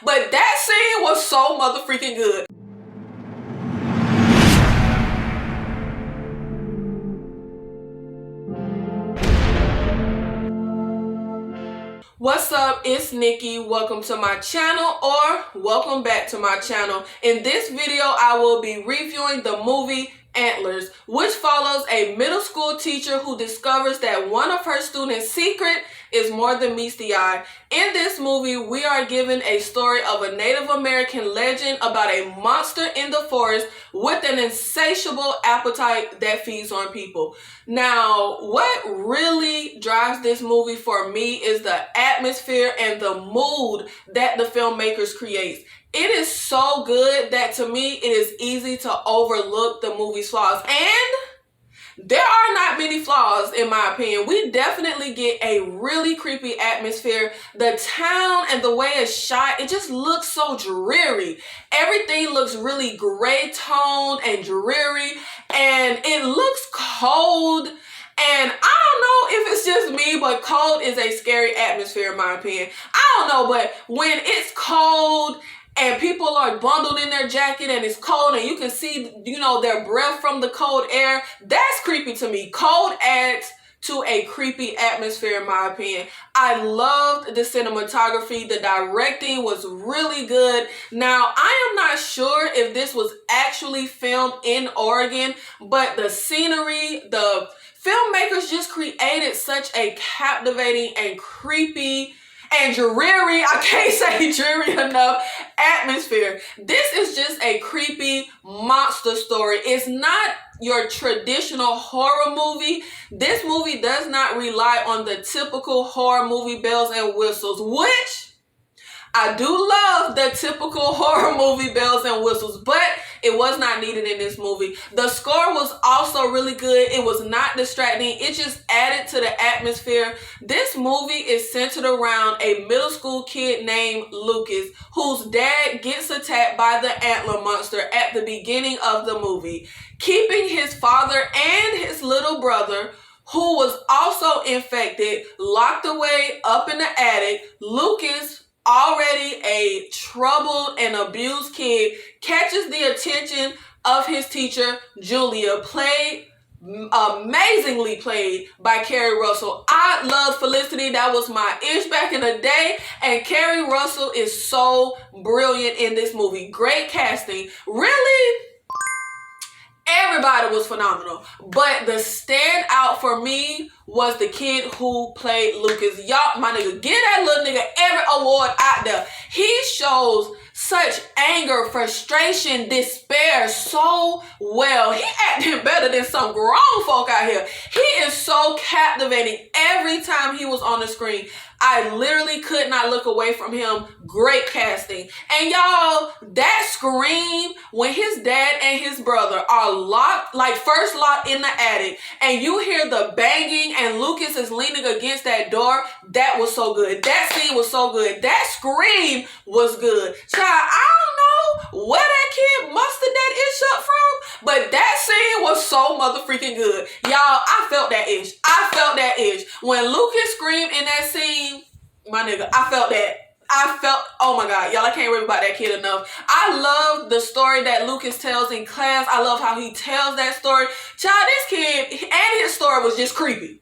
but that scene was so motherfucking good. What's up? It's Nikki. Welcome to my channel, or welcome back to my channel. In this video, I will be reviewing the movie Antlers, which follows a middle school teacher who discovers that one of her students' secret is more than meets the eye. In this movie, we are given a story of a Native American legend about a monster in the forest with an insatiable appetite that feeds on people. Now, what really drives this movie for me is the atmosphere and the mood that the filmmakers create. It is so good that to me, it is easy to overlook the movie's flaws. And there are not many flaws, in my opinion. We definitely get a really creepy atmosphere. The town and the way it's shot, it just looks so dreary. Everything looks really gray toned and dreary, and it looks cold. And I don't know if it's just me, but cold is a scary atmosphere, in my opinion. I don't know, but when it's cold and people are bundled in their jacket and it's cold and you can see, their breath from the cold air, that's creepy to me. Cold adds to a creepy atmosphere, in my opinion. I loved the cinematography. The directing was really good. Now, I am not sure if this was actually filmed in Oregon, but the scenery, the filmmakers just created such a captivating and creepy and dreary, I can't say dreary enough, atmosphere. This is just a creepy monster story. It's not your traditional horror movie. This movie does not rely on the typical horror movie bells and whistles, which I do love the typical horror movie bells and whistles, but it was not needed in this movie. The score was also really good. It was not distracting. It just added to the atmosphere. This movie is centered around a middle school kid named Lucas, whose dad gets attacked by the antler monster at the beginning of the movie, keeping his father and his little brother, who was also infected, locked away up in the attic. Lucas, already a troubled and abused kid, catches the attention of his teacher, Julia, amazingly played by Carrie Russell. I love Felicity. That was my ish back in the day, and Carrie Russell is so brilliant in this movie. Great casting. Really, everybody was phenomenal, but the standout for me was the kid who played Lucas. Y'all, my nigga, give that little nigga every award out there. He shows such anger, frustration, despair so well. He acting better than some grown folk out here. He is so captivating every time he was on the screen. I literally could not look away from him. Great casting. And y'all, that scream when his dad and his brother are locked, first locked in the attic, and you hear the banging and Lucas is leaning against that door, that was so good. That scene was so good. That scream was good. Child, I don't know where that kid mustered that itch up from, but that scene was so motherfucking good. Y'all, I felt that itch. I felt that itch. When Lucas screamed in that scene, my nigga, I felt that. Oh my God, y'all, I can't rave about that kid enough. I love the story that Lucas tells in class. I love how he tells that story. Child, this kid and his story was just creepy.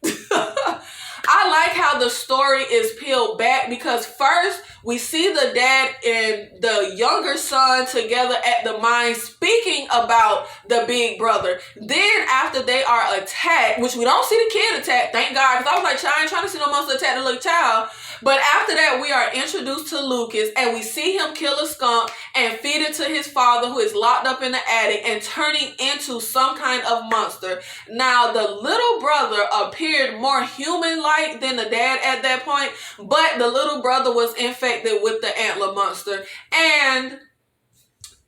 I like how the story is peeled back, because first we see the dad and the younger son together at the mine speaking about the big brother. Then after they are attacked, which we don't see the kid attacked, thank God, because I was like, child, I ain't trying to see no monster attack the little child. But after that, we are introduced to Lucas, and we see him kill a skunk and feed it to his father, who is locked up in the attic and turning into some kind of monster. Now, the little brother appeared more human-like than the dad at that point, but the little brother was infected with the antler monster. And as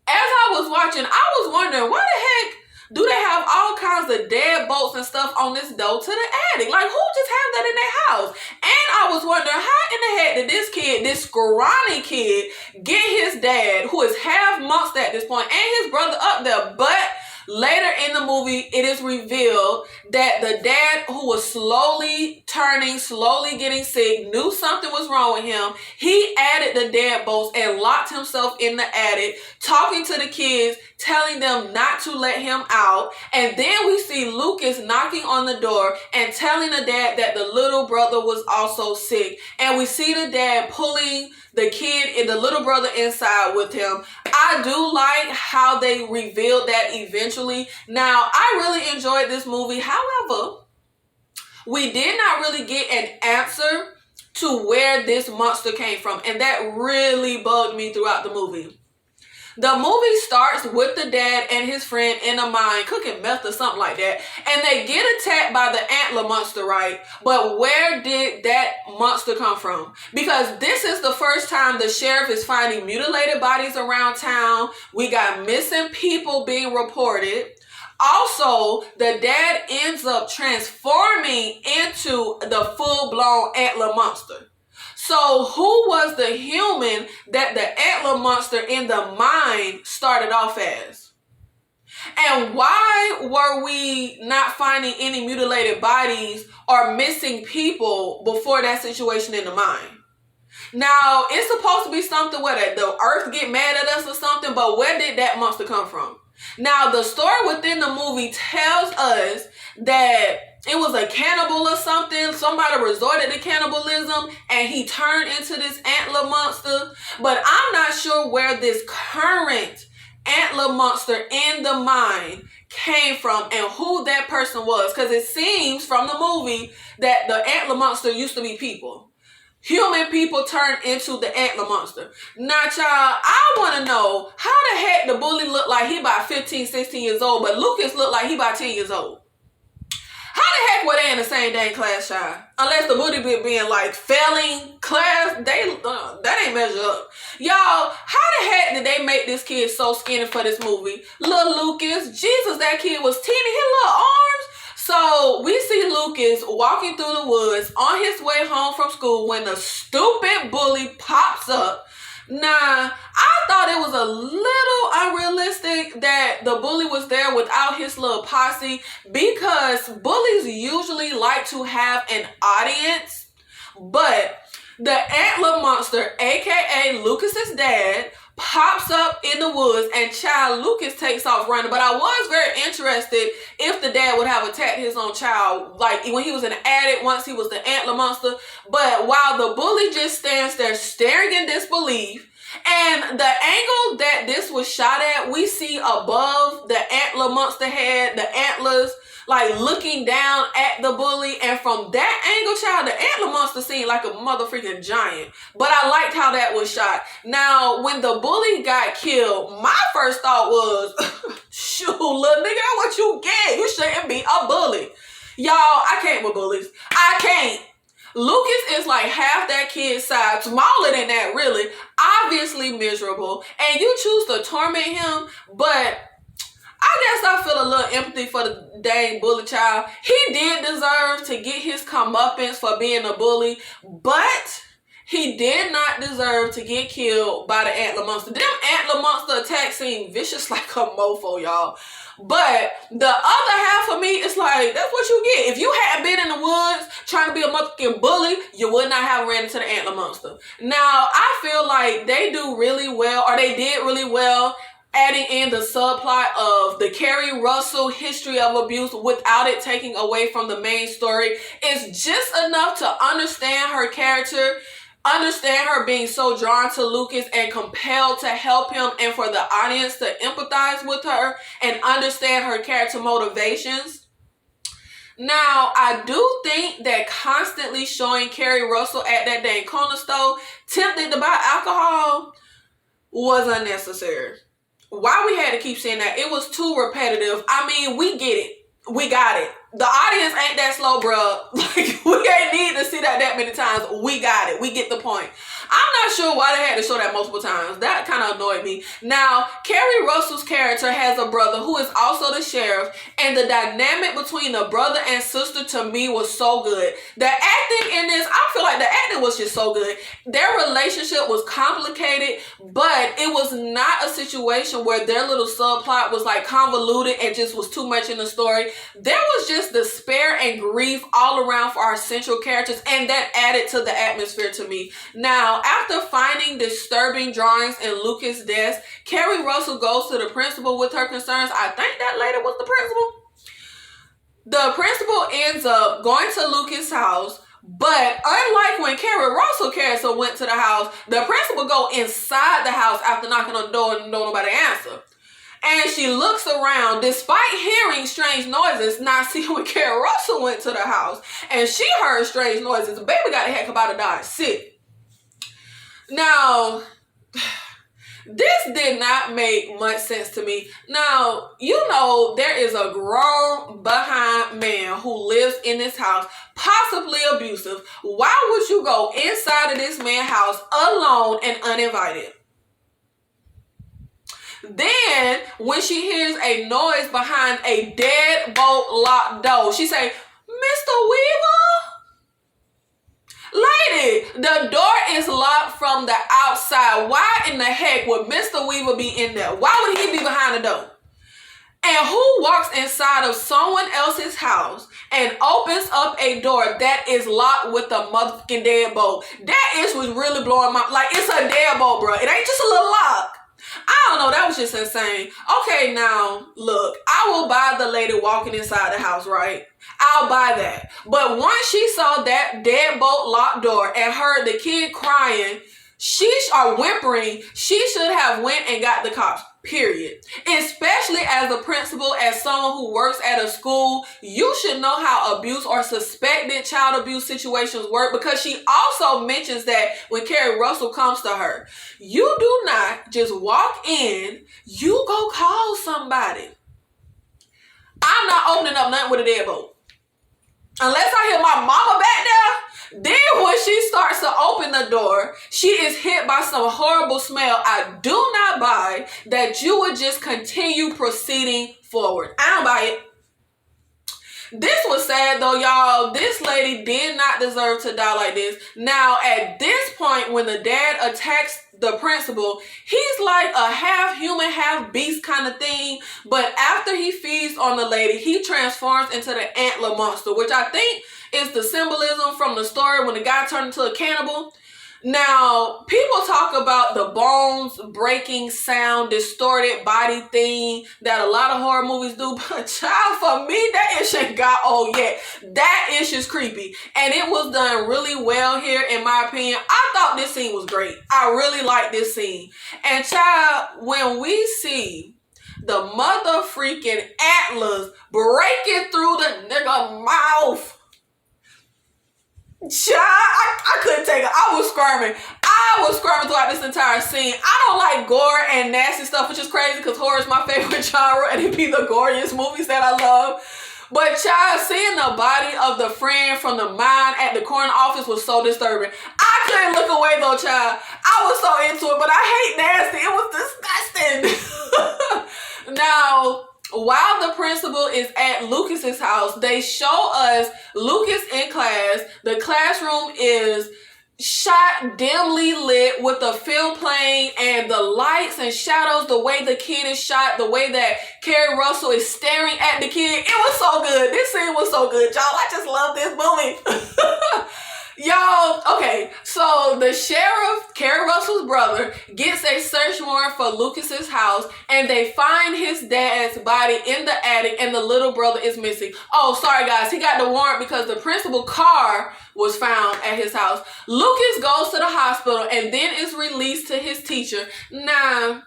I was watching, I was wondering, why the heck do they have all kinds of deadbolts and stuff on this door to the attic? Like, who just have that in their house? And I was wondering, how in the heck did this scrawny kid, get his dad, who is half monster at this point, and his brother up there? But Later in the movie, it is revealed that the dad, who was slowly turning, slowly getting sick, knew something was wrong with him. He added the deadbolts and locked himself in the attic, talking to the kids, telling them not to let him out. And then we see Lucas knocking on the door and telling the dad that the little brother was also sick. And we see the dad pulling the kid and the little brother inside with him. I do like how they revealed that eventually. Now, I really enjoyed this movie. However, we did not really get an answer to where this monster came from. And that really bugged me throughout the movie. The movie starts with the dad and his friend in a mine cooking meth or something like that. And they get attacked by the antler monster, right? But where did that monster come from? Because this is the first time the sheriff is finding mutilated bodies around town. We got missing people being reported. Also, the dad ends up transforming into the full-blown antler monster. So who was the human that the antler monster in the mine started off as? And why were we not finding any mutilated bodies or missing people before that situation in the mine? Now, it's supposed to be something where the earth get mad at us or something, but where did that monster come from? Now, the story within the movie tells us that it was a cannibal or something. Somebody resorted to cannibalism and he turned into this antler monster. But I'm not sure where this current antler monster in the mine came from and who that person was. Because it seems from the movie that the antler monster used to be people. Human people turned into the antler monster. Now, child, I want to know how the heck the bully looked like he about 15, 16 years old, but Lucas looked like he about 10 years old. How the heck were they in the same dang class, child? Unless the bully being like failing class, that ain't measure up. Y'all, how the heck did they make this kid so skinny for this movie? Little Lucas, Jesus, that kid was teeny, his little arms. So we see Lucas walking through the woods on his way home from school when the stupid bully pops up. Now, I thought it was a little unrealistic that the bully was there without his little posse because bullies usually like to have an audience. But the antler monster, aka Lucas's dad, pops up in the woods and child Lucas takes off running. But I was very interested if the dad would have attacked his own child, like when he was in the attic once he was the antler monster. But while the bully just stands there staring in disbelief, and the angle that this was shot at, we see above the antler monster head, the antlers, like looking down at the bully. And from that angle, child, the antler monster seemed like a motherfucking giant. But I liked how that was shot. Now, when the bully got killed, my first thought was, shoot, little nigga, that's what you get. You shouldn't be a bully. Y'all, I can't with bullies. I can't. Lucas is like half that kid's size, smaller than that, really. Obviously miserable. And you choose to torment him, but I guess I feel a little empathy for the dang bully child. He did deserve to get his comeuppance for being a bully, but he did not deserve to get killed by the antler monster. Them antler monster attacks seem vicious like a mofo, y'all. But the other half of me is like, that's what you get. If you hadn't been in the woods trying to be a motherfucking bully, you would not have ran into the antler monster. Now, I feel like they do really well, or they did really well, adding in the subplot of the Carrie Russell history of abuse without it taking away from the main story. It's just enough to understand her character, understand her being so drawn to Lucas and compelled to help him, and for the audience to empathize with her and understand her character motivations. Now, I do think that constantly showing Carrie Russell at that dang corner store tempted to buy alcohol was unnecessary. Why we had to keep saying that? It was too repetitive. I mean, we get it. We got it. The audience ain't that slow, bro. Like, we ain't need to see that many times. We got it. We get the point. I'm not sure why they had to show that multiple times. That kind of annoyed me. Now, Carrie Russell's character has a brother who is also the sheriff, and the dynamic between the brother and sister to me was so good. The acting in this, I feel like the acting was just so good. Their relationship was complicated, but it was not a situation where their little subplot was like convoluted and just was too much in the story. There was just despair and grief all around for our central characters, and that added to the atmosphere to me. Now, after finding disturbing drawings in Lucas' desk, Carrie Russell goes to the principal with her concerns. I think that lady was the principal. The principal ends up going to Lucas' house, but unlike when Carrie Russell character went to the house, the principal go inside the house after knocking on the door and nobody answer. And she looks around despite hearing strange noises. Now, see, when Carrie Russell went to the house and she heard strange noises, the baby got the heck up out of Dodge City. Now, this did not make much sense to me. Now, you know, there is a grown behind man who lives in this house, possibly abusive. Why would you go inside of this man's house alone and uninvited? Then, when she hears a noise behind a deadbolt locked door, she say, "Mr. Weaver?" Lady, the door is locked from the outside. Why in the heck would Mr. Weaver be in there? Why would he be behind the door? And who walks inside of someone else's house and opens up a door that is locked with a motherfucking deadbolt? That ish was really blowing my... Like, it's a deadbolt, bro. It ain't just a little lock. I don't know. That was just insane. Okay, now, look. I will buy the lady walking inside the house, right? I'll buy that. But once she saw that deadbolt locked door and heard the kid crying, whimpering, she should have went and got the cops. Period. Especially as a principal, as someone who works at a school, you should know how abuse or suspected child abuse situations work, because she also mentions that when Carrie Russell comes to her, you do not just walk in, you go call somebody. I'm not opening up nothing with a deadbolt. Unless I hear my mama back there, then when she starts to open the door, she is hit by some horrible smell. I do not buy that you would just continue proceeding forward. I don't buy it. This was sad though, y'all. This lady did not deserve to die like this. Now, at this point, when the dad attacks the principal, he's like a half human, half beast kind of thing. But after he feeds on the lady, he transforms into the antler monster, which I think is the symbolism from the story when the guy turned into a cannibal. Now, people talk about the bones breaking sound, distorted body thing that a lot of horror movies do, but child, for me, that ish ain't got old yet. That ish is creepy, and it was done really well here, in my opinion. I thought this scene was great. I really like this scene. And child, when we see the mother freaking antlers breaking through the nigga mouth, child, I couldn't take it. I was squirming throughout this entire scene. I don't like gore and nasty stuff, which is crazy because horror is my favorite genre and it be the goriest movies that I love. But child, seeing the body of the friend from the mine at the coroner office was so disturbing. I couldn't look away though, child. I was so into it, but I hate nasty. It was disgusting. Now, while the principal is at Lucas's house, they show us Lucas in class. The classroom is shot dimly lit with the film playing and the lights and shadows, the way the kid is shot, the way that Carrie Russell is staring at the kid. It was so good. This scene was so good, y'all. I just love this movie. Y'all, okay, so the sheriff, Carrie Russell's brother, gets a search warrant for Lucas's house, and they find his dad's body in the attic, and the little brother is missing. Oh, sorry guys, he got the warrant because the principal's car was found at his house. Lucas goes to the hospital and then is released to his teacher. Now,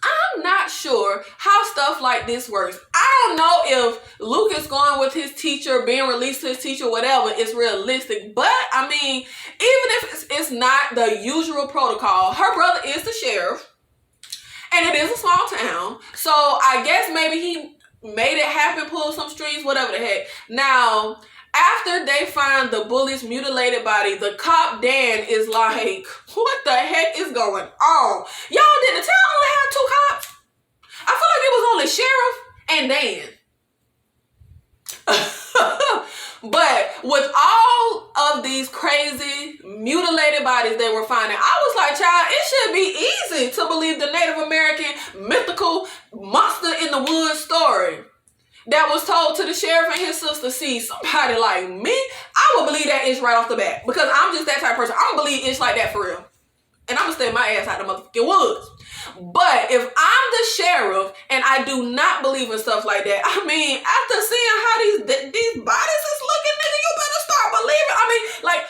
I'm not sure how stuff like this works. I don't know if Lucas going with his teacher, being released to his teacher, whatever, is realistic. But, I mean, even if it's not the usual protocol, her brother is the sheriff. And it is a small town. So, I guess maybe he made it happen, pulled some strings, whatever the heck. Now, after they find the bully's mutilated body, the cop Dan is like, what the heck is going on? Y'all, did the town only have 2 cops? I feel like it was only sheriff and Dan. But with all of these crazy mutilated bodies they were finding. I was like, child, it should be easy to believe the Native American mythical monster in the woods story that was told to the sheriff and his sister. See, somebody like me, I would believe that itch right off the bat, because I'm just that type of person. I don't believe itch like that for real. And I'm gonna stay my ass out of the motherfucking woods. But if I'm the sheriff and I do not believe in stuff like that, I mean, after seeing how these bodies is looking, nigga, you better start believing. I mean, like,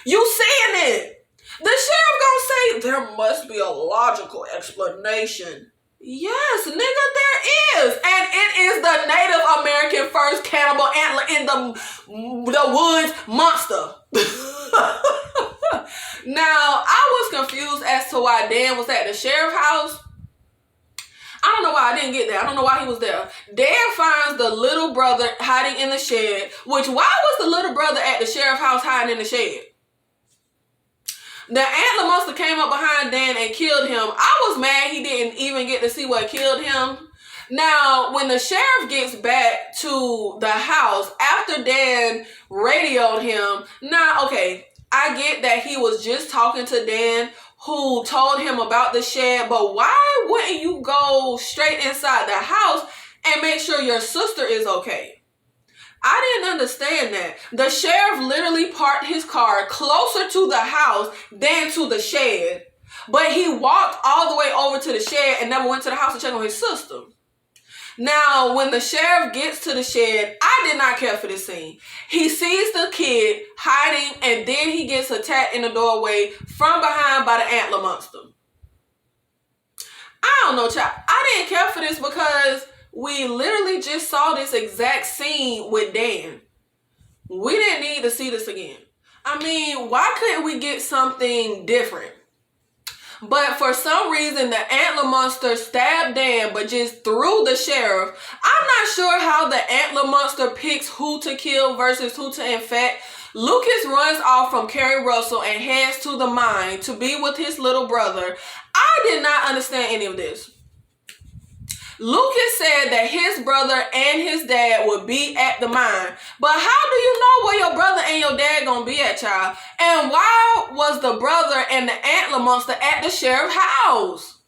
you seeing it. The sheriff gonna say, there must be a logical explanation. Yes, nigga, there is. And it is the Native American first cannibal antler in the woods monster. Now, I was confused as to why Dan was at the sheriff's house. I don't know why I didn't get there. I don't know why he was there. Dan finds the little brother hiding in the shed, which, why was the little brother at the sheriff's house hiding in the shed? The antler monster came up behind Dan and killed him. I was mad he didn't even get to see what killed him. Now, when the sheriff gets back to the house after Dan radioed him, now, okay, I get that he was just talking to Dan, who told him about the shed, but why wouldn't you go straight inside the house and make sure your sister is okay? I didn't understand that. The sheriff literally parked his car closer to the house than to the shed, but he walked all the way over to the shed and never went to the house to check on his sister. Now, when the sheriff gets to the shed, I did not care for this scene. He sees the kid hiding, and then he gets attacked in the doorway from behind by the antler monster. I don't know, child. I didn't care for this because we literally just saw this exact scene with Dan. We didn't need to see this again. I mean, why couldn't we get something different? But for some reason, the antler monster stabbed Dan, but just threw the sheriff. I'm not sure how the antler monster picks who to kill versus who to infect. Lucas runs off from Carrie Russell and heads to the mine to be with his little brother. I did not understand any of this. Lucas said that his brother and his dad would be at the mine. But how do you know where your brother and your dad gonna be at, child? And why was the brother and the antler monster at the sheriff's house?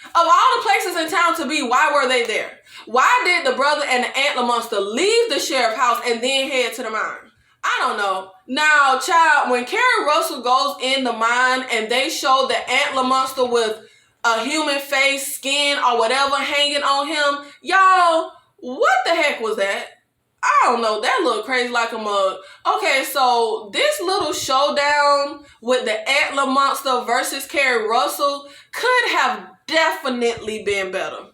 Of all the places in town to be, why were they there? Why did the brother and the antler monster leave the sheriff's house and then head to the mine? I don't know. Now, child, when Carrie Russell goes in the mine and they show the antler monster with a human face, skin, or whatever hanging on him, y'all, what the heck was that? I don't know. That looked crazy like a mug. Okay, so this little showdown with the antler monster versus Carrie Russell could have definitely been better.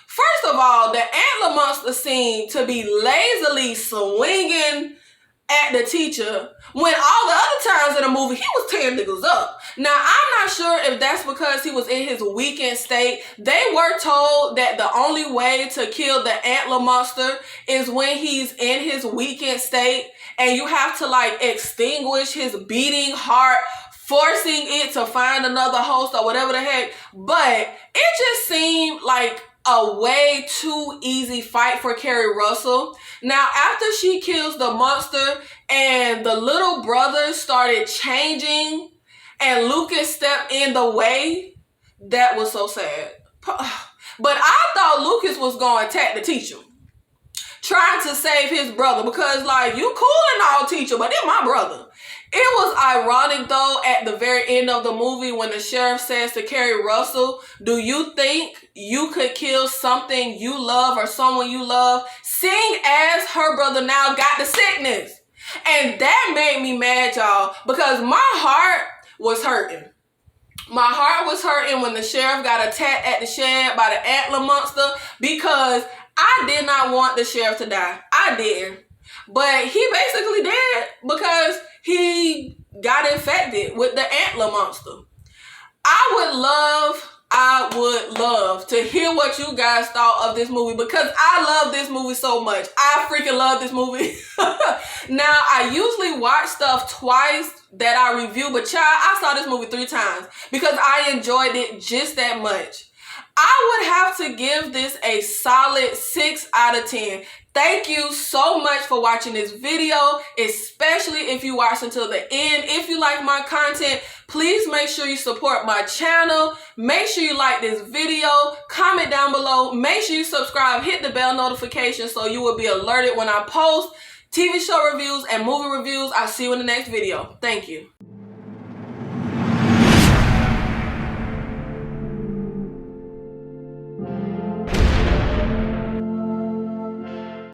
First of all, the antler monster seemed to be lazily swinging at the teacher when all the other times in the movie he was tearing niggas up. Now, I'm not sure if that's because he was in his weakened state. They were told that the only way to kill the antler monster is when he's in his weakened state, and you have to like extinguish his beating heart, forcing it to find another host or whatever the heck. But it just seemed like a way too easy fight for Carrie Russell. Now, after she kills the monster and the little brother started changing and Lucas stepped in the way, that was so sad. But I thought Lucas was going to attack the teacher, trying to save his brother, because like, you cool and all, teacher, but they're my brother. It was ironic though at the very end of the movie when the sheriff says to Carrie Russell, do you think you could kill something you love or someone you love, seeing as her brother now got the sickness? And that made me mad, y'all, because my heart was hurting. My heart was hurting when the sheriff got attacked at the shed by the antler monster, because I did not want the sheriff to die. I didn't. But he basically did because he got infected with the antler monster. I would love to hear what you guys thought of this movie, because I love this movie so much. I freaking love this movie. Now, I usually watch stuff twice that I review, but child, I saw this movie 3 times because I enjoyed it just that much. I would have to give this a solid 6 out of 10. Thank you so much for watching this video, especially if you watched until the end. If you like my content, please make sure you support my channel. Make sure you like this video, comment down below, make sure you subscribe, hit the bell notification so you will be alerted when I post TV show reviews and movie reviews. I'll see you in the next video. Thank you.